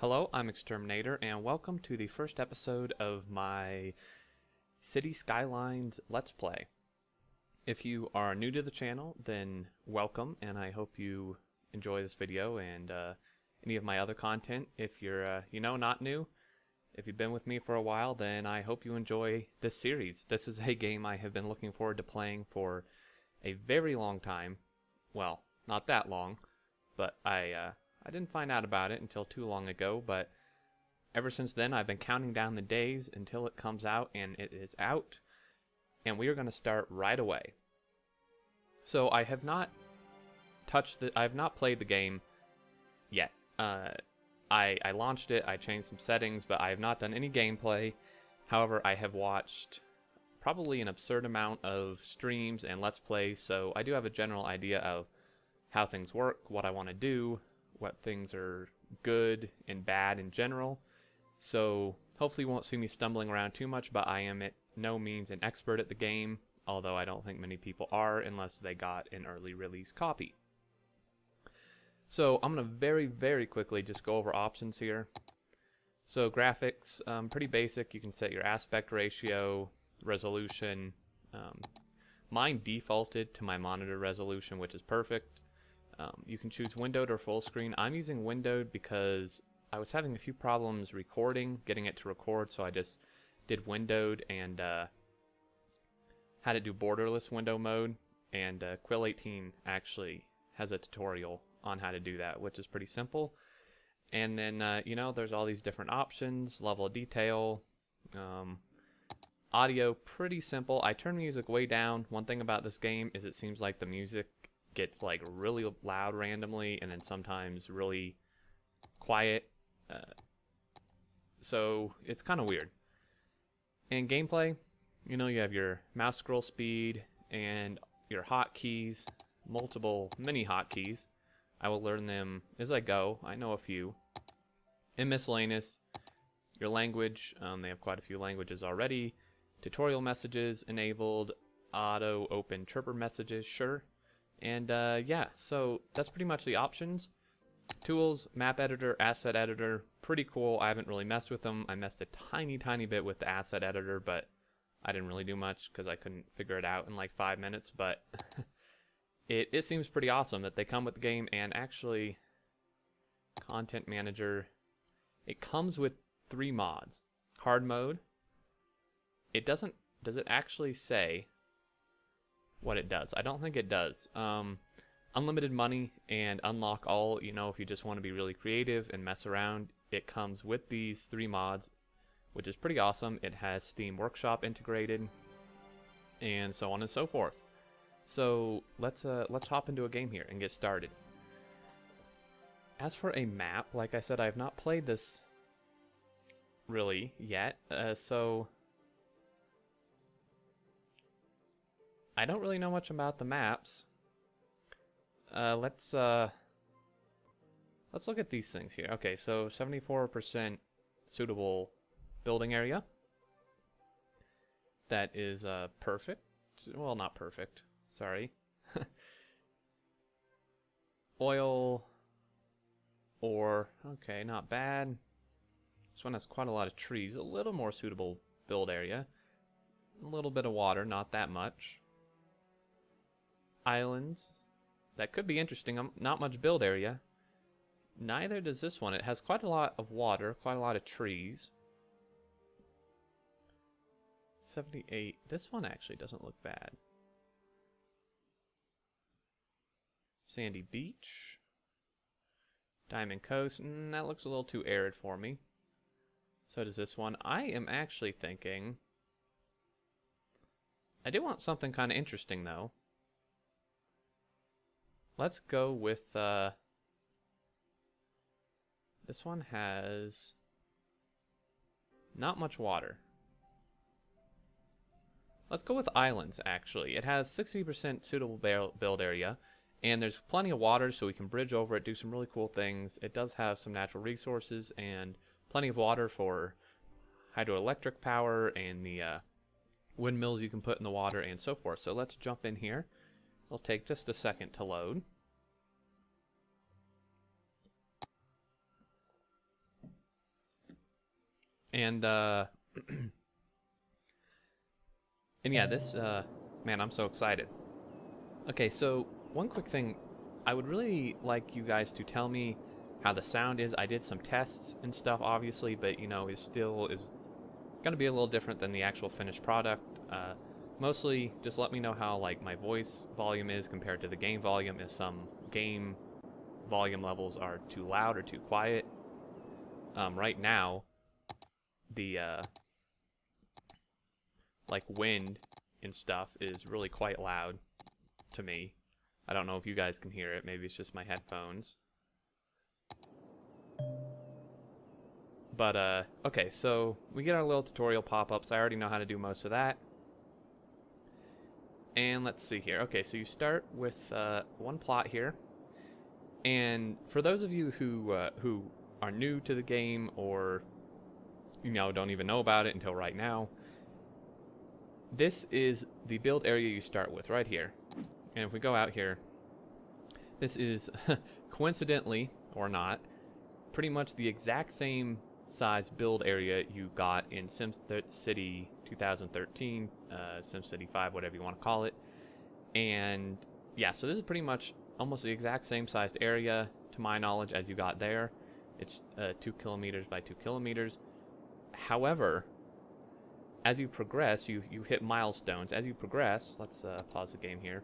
Hello, I'm Exterminator, and welcome to the first episode of my Cities Skylines Let's Play. If you are new to the channel, then welcome, and I hope you enjoy this video and any of my other content. If you're, not new, if you've been with me for a while, then I hope you enjoy this series. This is a game I have been looking forward to playing for a very long time. Well, not that long, but I didn't find out about it until too long ago, but ever since then I've been counting down the days until it comes out, and it is out, and we are going to start right away. So I have not played the game yet. I launched it, I changed some settings, but I have not done any gameplay. However, I have watched probably an absurd amount of streams and Let's Plays, so I do have a general idea of how things work, what I want to do, what things are good and bad in general. So hopefully you won't see me stumbling around too much, but I am at no means an expert at the game, although I don't think many people are unless they got an early release copy. So I'm going to very quickly just go over options here. So graphics, pretty basic. You can set your aspect ratio, resolution. Mine defaulted to my monitor resolution, which is perfect. You can choose windowed or full screen. I'm using windowed because I was having a few problems getting it to record, so I just did windowed and had it do borderless window mode. And Quill 18 actually has a tutorial on how to do that, which is pretty simple. And then, there's all these different options, level of detail, audio, pretty simple. I turn music way down. One thing about this game is it seems like the music gets like really loud randomly and then sometimes really quiet, so it's kind of weird. And gameplay, you have your mouse scroll speed and your hotkeys, multiple mini hotkeys. I will learn them as I go. I know a few. And miscellaneous, your language, they have quite a few languages already. Tutorial messages enabled, auto open chirper messages, sure. And yeah, so that's pretty much the options. Tools, map editor, asset editor, pretty cool. I haven't really messed with them. I messed a tiny bit with the asset editor, but I didn't really do much because I couldn't figure it out in like 5 minutes. But it seems pretty awesome that they come with the game. And actually, content manager, it comes with 3 mods. Hard mode, does it actually say what it does? I don't think it does. Unlimited money and unlock all, if you just want to be really creative and mess around, it comes with these 3 mods, which is pretty awesome. It has Steam Workshop integrated and so on and so forth. So let's hop into a game here and get started. As for a map, like I said, I have not played this really yet, so I don't really know much about the maps. Let's look at these things here. Okay, so 74% suitable building area. That is perfect. Well, not perfect. Sorry. Oil, ore. Okay, not bad. This one has quite a lot of trees. A little more suitable build area. A little bit of water, not that much. Islands. That could be interesting. Not much build area. Neither does this one. It has quite a lot of water, quite a lot of trees. 78. This one actually doesn't look bad. Sandy Beach. Diamond Coast. That looks a little too arid for me. So does this one. I am actually thinking I do want something kind of interesting though. Let's go with, this one has not much water. Let's go with islands, actually. It has 60% suitable build area, and there's plenty of water so we can bridge over it, do some really cool things. It does have some natural resources and plenty of water for hydroelectric power and the windmills you can put in the water and so forth. So let's jump in here. It'll take just a second to load. And and yeah, this man, I'm so excited. Okay, so one quick thing, I would really like you guys to tell me how the sound is. I did some tests and stuff, obviously, but you know, it still is going to be a little different than the actual finished product. Mostly, just let me know how like my voice volume is compared to the game volume. If some game volume levels are too loud or too quiet. Right now, the like wind and stuff is really quite loud to me. I don't know if you guys can hear it. Maybe it's just my headphones. But okay, so we get our little tutorial pop-ups. I already know how to do most of that. And let's see here. Okay, so you start with one plot here. And for those of you who are new to the game, or you know, don't even know about it until right now, this is the build area you start with right here. And if we go out here, this is coincidentally or not, pretty much the exact same size build area you got in SimCity 2013, SimCity 5, whatever you want to call it. And yeah, so this is pretty much almost the exact same sized area, to my knowledge, as you got there. It's 2 kilometers by 2 kilometers. However, as you progress, you hit milestones. As you progress, let's pause the game here.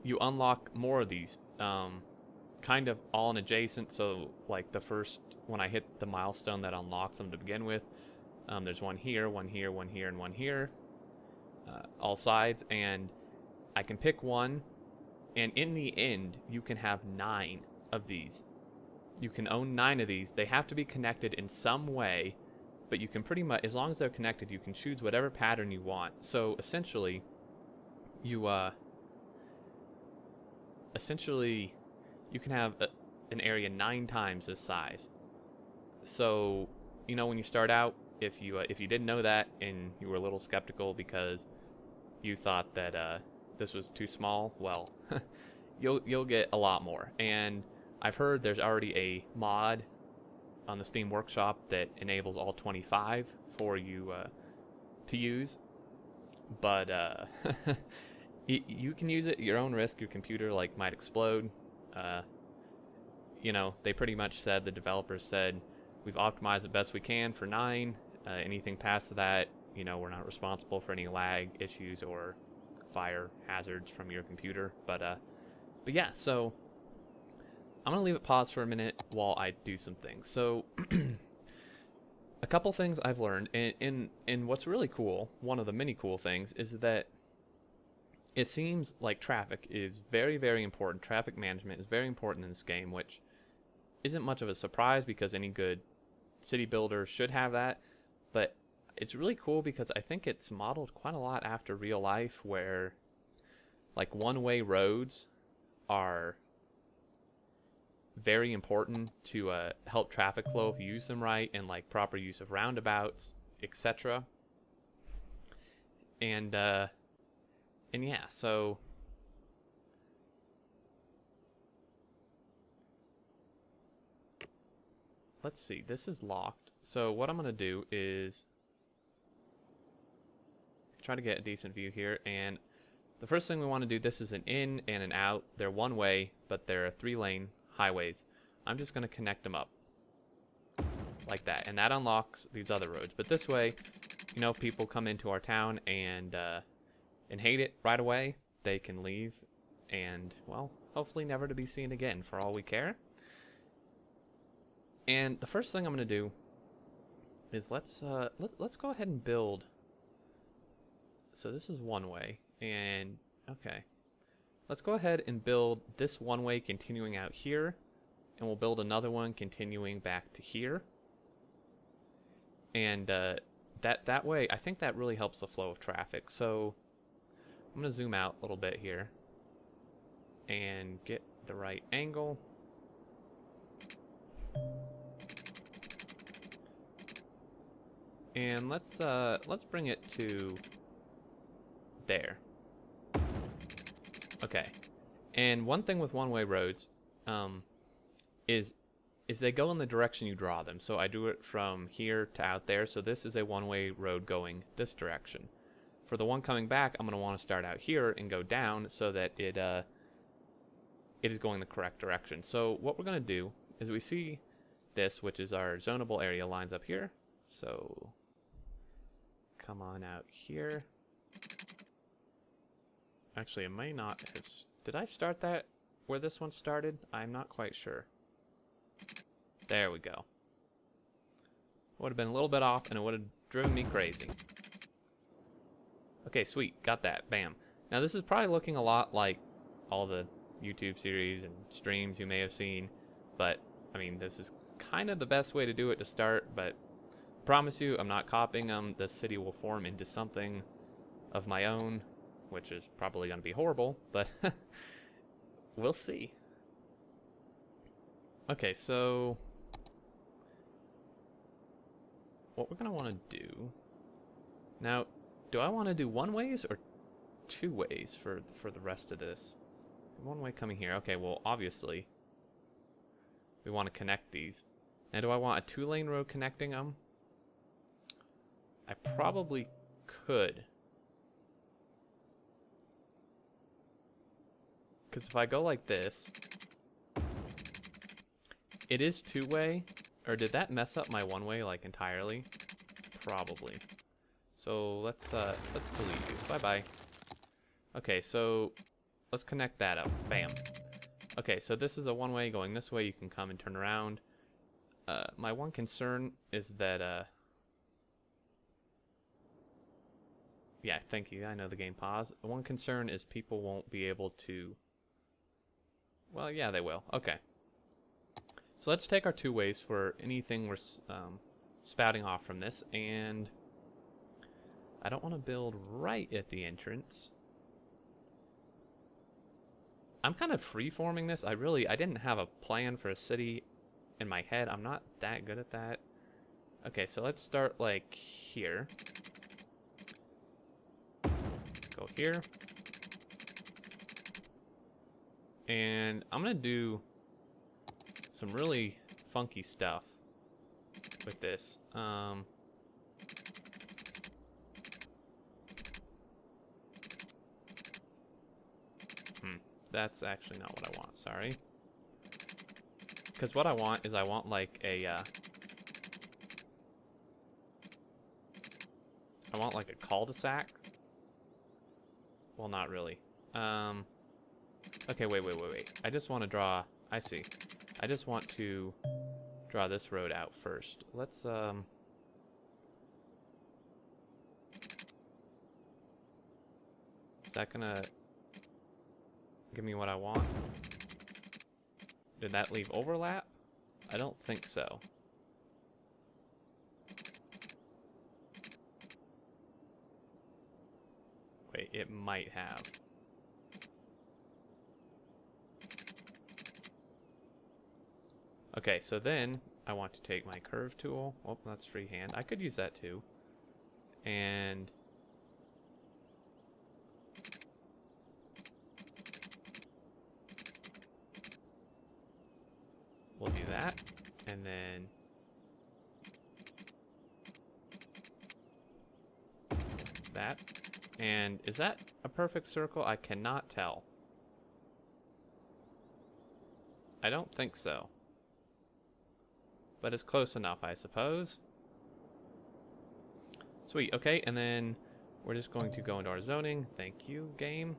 You unlock more of these, kind of all in adjacent. So like the first, when I hit the milestone that unlocks them to begin with, there's one here, one here, one here, and one here, all sides, and I can pick one, and in the end, you can have 9 of these. You can own 9 of these. They have to be connected in some way, but you can pretty much, as long as they're connected, you can choose whatever pattern you want. So essentially, you can have an area 9 times this size. So, you know, when you start out, if you didn't know that and you were a little skeptical because you thought that this was too small, well, you'll get a lot more. And I've heard there's already a mod on the Steam Workshop that enables all 25 for you to use, but you can use it at your own risk. Your computer like might explode. You know, they pretty much said, the developers said, we've optimized the best we can for 9. Anything past that, you know, we're not responsible for any lag issues or fire hazards from your computer. But yeah, so I'm gonna leave it paused for a minute while I do some things. So a couple things I've learned, and what's really cool, one of the many cool things, is that it seems like traffic is very, very important. Traffic management is very important in this game, which isn't much of a surprise because any good city builder should have that. But it's really cool because I think it's modeled quite a lot after real life, where like one-way roads are very important to help traffic flow if you use them right, and like proper use of roundabouts, etc. And yeah, so let's see, this is locked. So what I'm gonna do is try to get a decent view here, and the first thing we want to do, this is an in and an out. They're one way, but they're 3-lane highways. I'm just going to connect them up like that, and that unlocks these other roads. But this way, you know, if people come into our town and hate it right away, they can leave, and well, hopefully never to be seen again, for all we care. And the first thing I'm going to do is let's go ahead and build. So this is one way, and okay, let's go ahead and build this one way continuing out here, and we'll build another one continuing back to here. And that way, I think that really helps the flow of traffic. So I'm gonna zoom out a little bit here and get the right angle. And let's bring it to there. Okay. And one thing with one-way roads is is they go in the direction you draw them. So I do it from here to out there. So this is a one-way road going this direction. For the one coming back, I'm going to want to start out here and go down so that it is going the correct direction. So what we're going to do is we see this, which is our zonable area, lines up here. So come on out here. Actually, it may not have... Did I start that where this one started? I'm not quite sure. There we go. Would have been a little bit off and it would have driven me crazy. Okay, sweet. Got that. Bam. Now this is probably looking a lot like all the YouTube series and streams you may have seen, but I mean, this is kind of the best way to do it to start, but I promise you, I'm not copying them. The city will form into something of my own, which is probably going to be horrible, but we'll see. Okay, so what we're going to want to do now, do I want to do one ways or two ways for the rest of this? One way coming here. Okay, well, obviously we want to connect these. Now, do I want a two-lane road connecting them? I probably could. Because if I go like this, it is two-way. Or did that mess up my one-way like entirely? Probably. So let's delete you. Bye-bye. Okay, so let's connect that up. Bam. Okay, so this is a one-way going this way. You can come and turn around. My one concern is that yeah, thank you. I know the game paused. The one concern is people won't be able to... Well, yeah, they will. Okay. So let's take our two ways for anything we're spouting off from this, and I don't want to build right at the entrance. I'm kind of free-forming this. I didn't have a plan for a city in my head. I'm not that good at that. Okay, so let's start like here. Go here. And I'm going to do some really funky stuff with this. That's actually not what I want, sorry. Because what I want is I want like a I want like a cul-de-sac. Well, not really. Okay, wait. I just want to draw... I see. I just want to draw this road out first. Let's, Is that gonna give me what I want? Did that leave overlap? I don't think so. Wait, it might have. Okay, so then I want to take my curve tool. Oh, that's freehand. I could use that too. And we'll do that. And then that. And is that a perfect circle? I cannot tell. I don't think so. But it's close enough, I suppose. Sweet, okay, and then we're just going to go into our zoning. Thank you, game.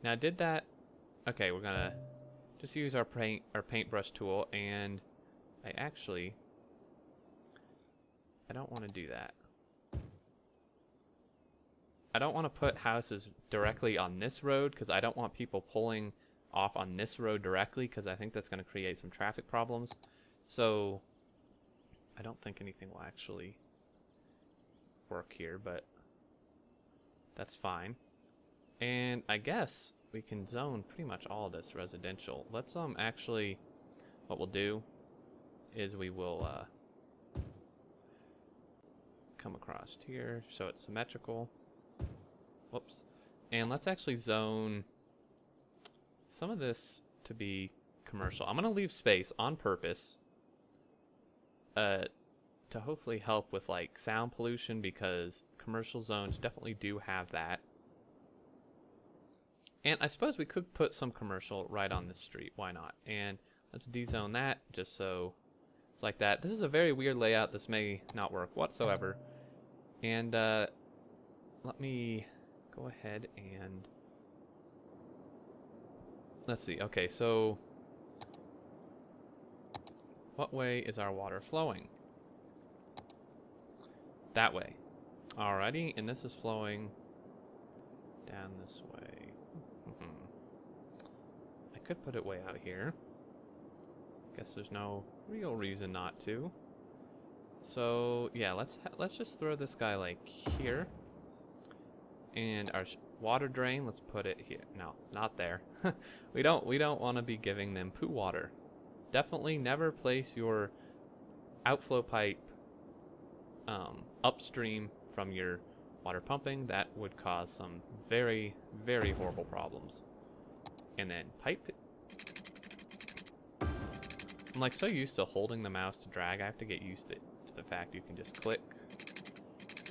Now, did that... Okay, we're gonna just use our paintbrush tool, and I don't want to do that. I don't want to put houses directly on this road, because I don't want people pulling off on this road directly, because I think that's going to create some traffic problems. So, I don't think anything will actually work here, but that's fine. And I guess we can zone pretty much all of this residential. Let's actually, what we'll do is we will come across here so it's symmetrical. Whoops. And let's actually zone some of this to be commercial. I'm going to leave space on purpose to hopefully help with like sound pollution, because commercial zones definitely do have that. And I suppose we could put some commercial right on this street. Why not? And let's dezone that just so it's like that. This is a very weird layout. This may not work whatsoever. And let me go ahead and let's see. Okay, so what way is our water flowing? That way. Alrighty, and this is flowing down this way. I could put it way out here. Guess there's no real reason not to. So yeah, let's just throw this guy like here, and our water drain, let's put it here. No, not there. we don't want to be giving them poo water. Definitely never place your outflow pipe upstream from your water pumping. That would cause some very, very horrible problems. And then pipe. I'm like so used to holding the mouse to drag, I have to get used to the fact you can just click.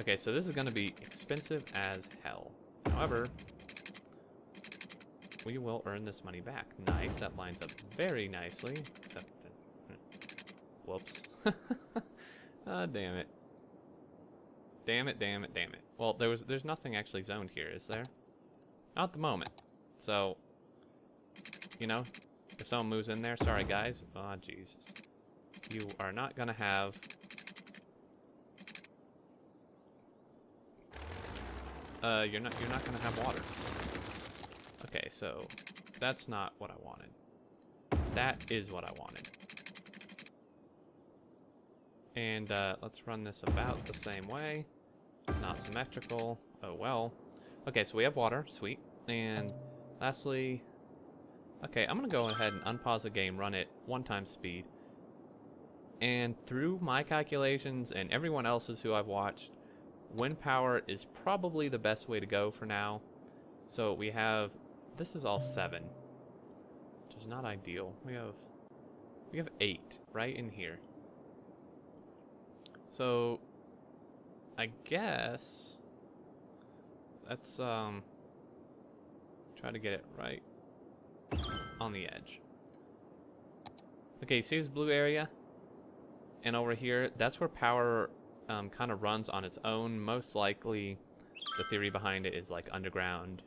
Okay, so this is going to be expensive as hell. However, we will earn this money back. Nice, that lines up very nicely. Except that, whoops. Ah, damn it. Damn it, damn it, damn it. Well, there's nothing actually zoned here, is there? Not at the moment. So, you know, if someone moves in there, sorry guys. Oh, Jesus. You are not gonna have you're not gonna have water. Okay, so that's not what I wanted. That is what I wanted. And let's run this about the same way. It's not symmetrical. Oh well. Okay, so we have water, sweet. And lastly, okay, I'm gonna go ahead and unpause the game, run it 1x speed. And through my calculations and everyone else's who I've watched, wind power is probably the best way to go for now. So we have, this is all 7, which is not ideal. We have 8 right in here. So I guess let's try to get it right on the edge. Okay, see this blue area? And over here, that's where power kind of runs on its own. Most likely, the theory behind it is like underground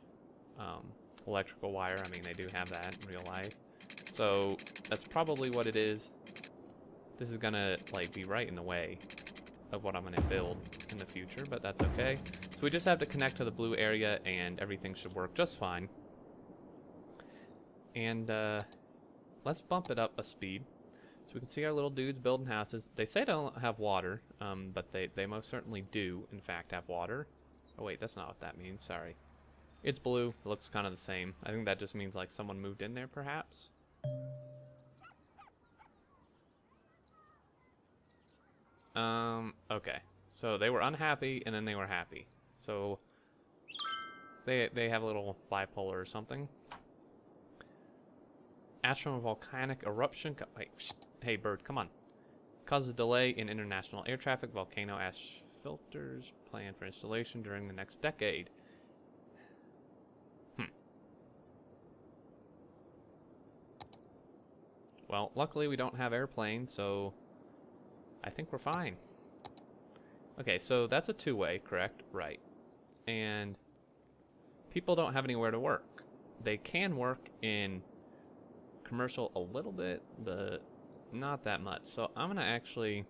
electrical wire. I mean, they do have that in real life. So that's probably what it is. This is gonna like be right in the way of what I'm gonna build in the future, but that's okay. So we just have to connect to the blue area and everything should work just fine. And let's bump it up a speed. So we can see our little dudes building houses. They say they don't have water, but they most certainly do, in fact, have water. Oh wait, that's not what that means, sorry. It's blue, it looks kind of the same. I think that just means like someone moved in there, perhaps. Okay. So they were unhappy, and then they were happy. So they have a little bipolar or something. Ash from a volcanic eruption. Wait, hey bird, come on. Causes a delay in international air traffic. Volcano ash filters planned for installation during the next decade. Well, luckily we don't have airplanes, so I think we're fine. Okay, so that's a two-way, correct? Right. And people don't have anywhere to work. They can work in commercial a little bit, but not that much. So I'm gonna actually,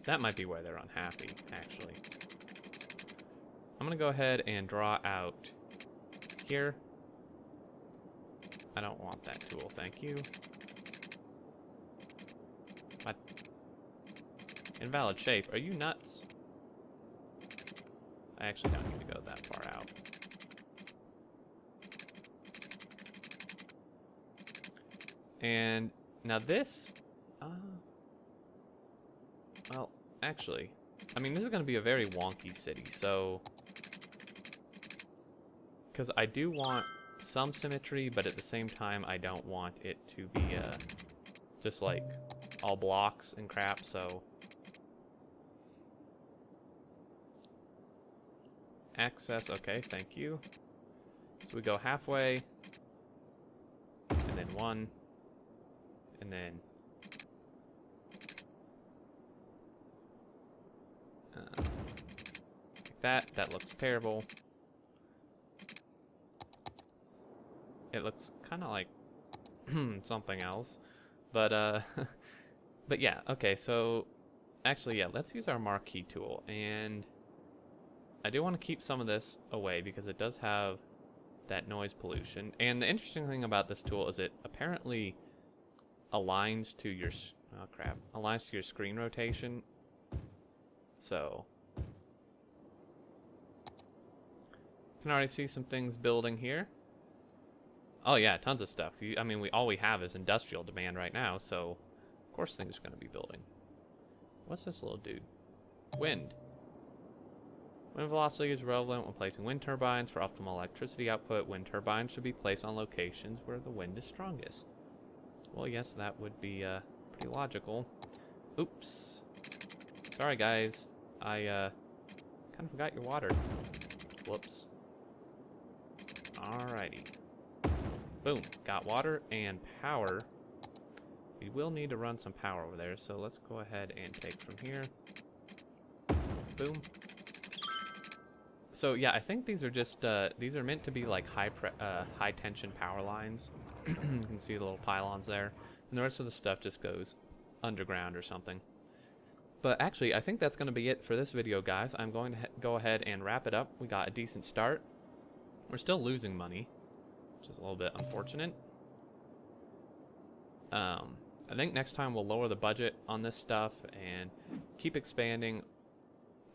that might be where they're unhappy, actually. I'm gonna go ahead and draw out here. I don't want that tool, thank you. What? Invalid shape, are you nuts? I actually don't need to go that far out. And now this, well, actually, I mean, this is going to be a very wonky city, so, because I do want some symmetry, but at the same time, I don't want it to be just like all blocks and crap, so access, okay, thank you. So we go halfway, and then one, and then like that looks terrible. It looks kind of like something else, but but yeah, okay, so actually, yeah, let's use our marquee tool, and I do want to keep some of this away because it does have that noise pollution. And the interesting thing about this tool is it apparently aligns to your aligns to your screen rotation. So you can already see some things building here. Oh yeah, tons of stuff. I mean, all we have is industrial demand right now, so of course things are going to be building. What's this little dude? Wind. Wind velocity is relevant when placing wind turbines. For optimal electricity output, wind turbines should be placed on locations where the wind is strongest. Well, yes, that would be pretty logical. Oops. Sorry, guys. I kind of forgot your water. Whoops. Alrighty. Boom. Got water and power. We will need to run some power over there, so let's go ahead and take from here. Boom. So yeah, I think these are just these are meant to be like high tension power lines. You can see the little pylons there, and the rest of the stuff just goes underground or something. But actually, I think that's going to be it for this video, guys. I'm going to go ahead and wrap it up. We got a decent start. We're still losing money, which is a little bit unfortunate. I think next time we'll lower the budget on this stuff and keep expanding.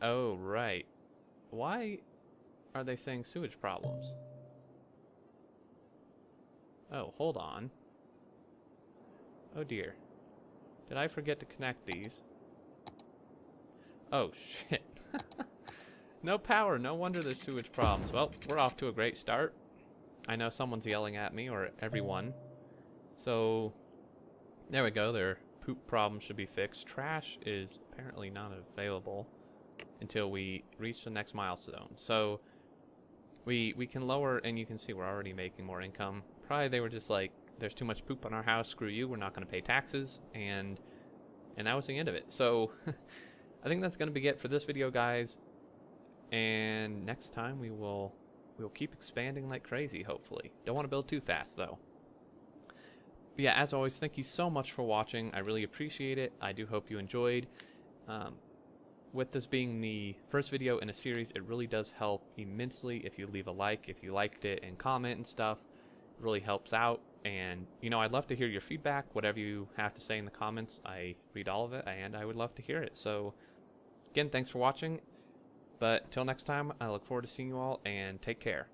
Oh, right. Why are they saying sewage problems? Oh, hold on. Oh dear. Did I forget to connect these? Oh, shit. No power. No wonder there's sewage problems. Well, we're off to a great start. I know someone's yelling at me, or everyone. So, there we go. Their poop problem should be fixed. Trash is apparently not available until we reach the next milestone. So, we can lower, and you can see we're already making more income. Probably they were just like, there's too much poop on our house, screw you, we're not going to pay taxes, and that was the end of it. So, I think that's going to be it for this video, guys. And next time we'll keep expanding like crazy, hopefully. Don't want to build too fast, though. But yeah, as always, thank you so much for watching. I really appreciate it. I do hope you enjoyed. With this being the first video in a series, it really does help immensely if you leave a like, if you liked it, and comment and stuff. It really helps out. And, you know, I'd love to hear your feedback. Whatever you have to say in the comments, I read all of it, and I would love to hear it. So, again, thanks for watching. But until next time, I look forward to seeing you all, and take care.